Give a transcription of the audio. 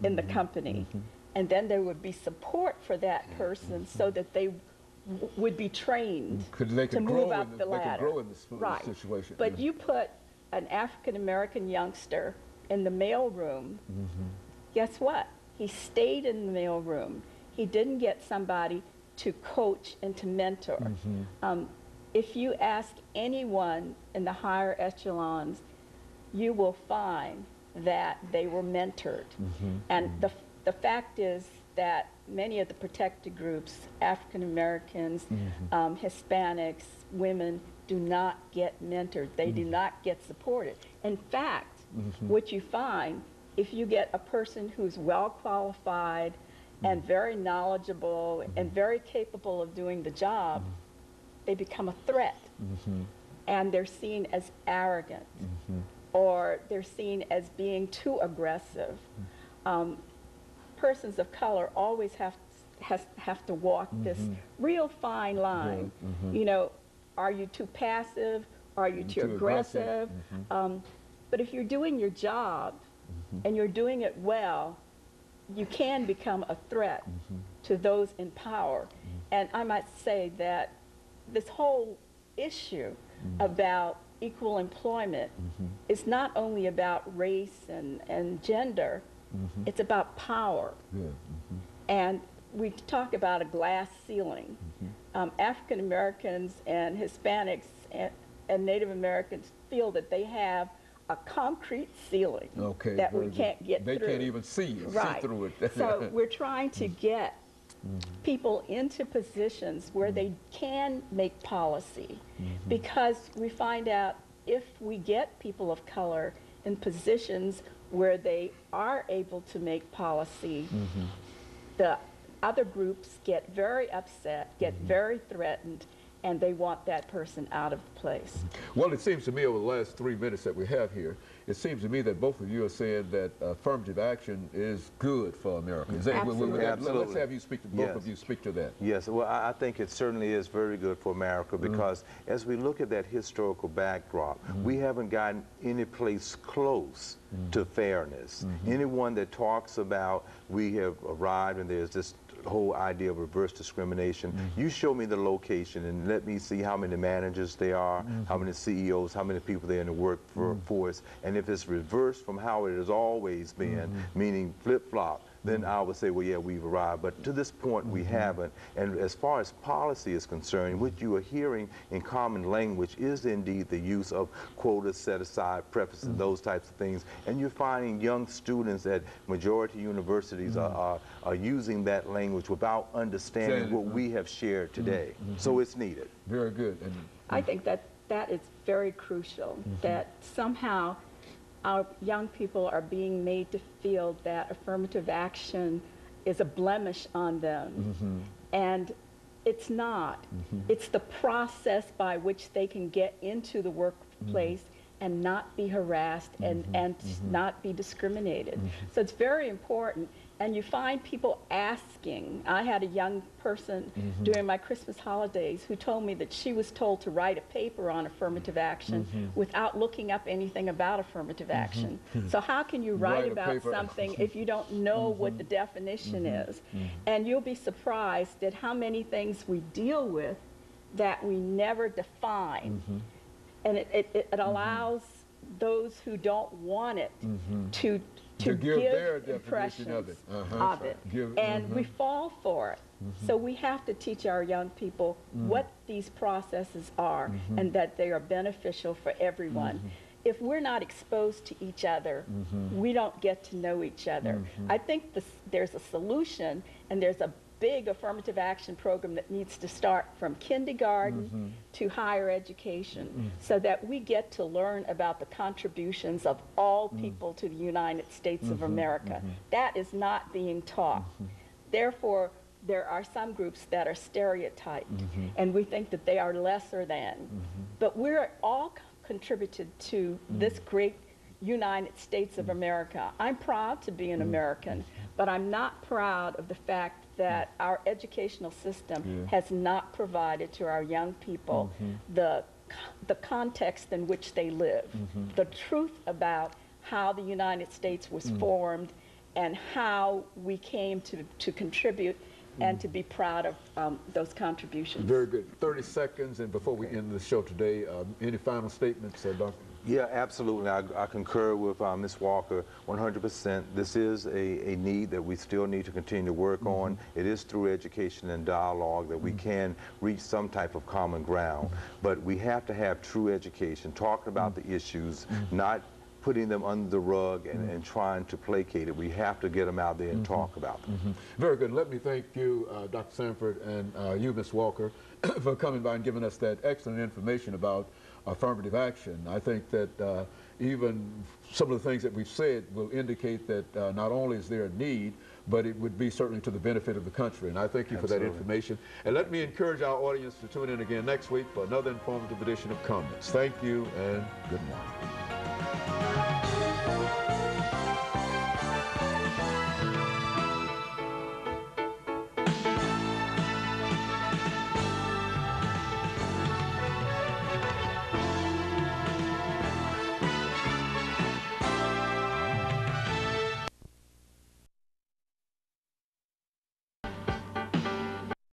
in the company. And then there would be support for that person so that they would be trained to move up the ladder. They could grow in this Right. situation. But you put an African-American youngster in the mailroom, guess what? He stayed in the mailroom. He didn't get somebody to coach and to mentor. If you ask anyone in the higher echelons, you will find that they were mentored. And the fact is that many of the protected groups, African Americans, Hispanics, women, do not get mentored. They do not get supported. In fact, what you find, if you get a person who's well qualified and very knowledgeable and very capable of doing the job, they become a threat. And they're seen as arrogant, or they're seen as being too aggressive. Persons of color always have to walk this real fine line. You know, are you too passive? Are you too aggressive? But if you're doing your job and you're doing it well, you can become a threat to those in power. And I might say that this whole issue about equal employment is not only about race and gender, it's about power. And we talk about a glass ceiling. African Americans and Hispanics and Native Americans feel that they have a concrete ceiling that we can't get through. They can't even see through it. So we're trying to get people into positions where they can make policy, because we find out if we get people of color in positions where they are able to make policy, the other groups get very upset, get very threatened, and they want that person out of the place. Well, it seems to me over the last 3 minutes that we have here, it seems to me that both of you are saying that affirmative action is good for America. Absolutely. Let's have you speak to both of you speak to that. Yes, well, I think it certainly is very good for America, because as we look at that historical backdrop, we haven't gotten any place close to fairness. Anyone that talks about we have arrived and there's this whole idea of reverse discrimination, you show me the location and let me see how many managers there are, how many CEOs, how many people there in the workforce, and if it's reversed from how it has always been, meaning flip-flop, then I would say, well, yeah, we've arrived. But to this point, we haven't. And as far as policy is concerned, what you are hearing in common language is indeed the use of quotas, set-aside preferences, those types of things. And you're finding young students at majority universities are using that language without understanding what we have shared today. So it's needed. Very good. And I think that is very crucial, that somehow our young people are being made to feel that affirmative action is a blemish on them. And it's not. It's the process by which they can get into the workplace and not be harassed and not be discriminated. So it's very important. And you find people asking. I had a young person during my Christmas holidays who told me that she was told to write a paper on affirmative action without looking up anything about affirmative action. So how can you write about something if you don't know what the definition is? And you'll be surprised at how many things we deal with that we never define. And it allows those who don't want it to give their impressions definition of it. And we fall for it. So we have to teach our young people what these processes are and that they are beneficial for everyone. If we're not exposed to each other, we don't get to know each other. I think there's a solution, and there's a big affirmative action program that needs to start from kindergarten to higher education, so that we get to learn about the contributions of all people to the United States of America. That is not being taught. Therefore, there are some groups that are stereotyped, and we think that they are lesser than. But we're all contributed to this great United States of America. I'm proud to be an American, but I'm not proud of the fact that our educational system has not provided to our young people the context in which they live, the truth about how the United States was formed and how we came to contribute and to be proud of those contributions. Very good. 30 seconds, and before we end the show today, any final statements, Dr.? Yeah, absolutely. I concur with Ms. Walker 100%. This is a need that we still need to continue to work on. It is through education and dialogue that we can reach some type of common ground. But we have to have true education, talking about the issues, not putting them under the rug and trying to placate it. We have to get them out there and talk about them. Very good. Let me thank you, Dr. Sanford, and you, Ms. Walker, for coming by and giving us that excellent information about affirmative action. I think that even some of the things that we've said will indicate that not only is there a need, but it would be certainly to the benefit of the country. And I thank you for that information. And let me encourage our audience to tune in again next week for another informative edition of Comments. Thank you and good morning.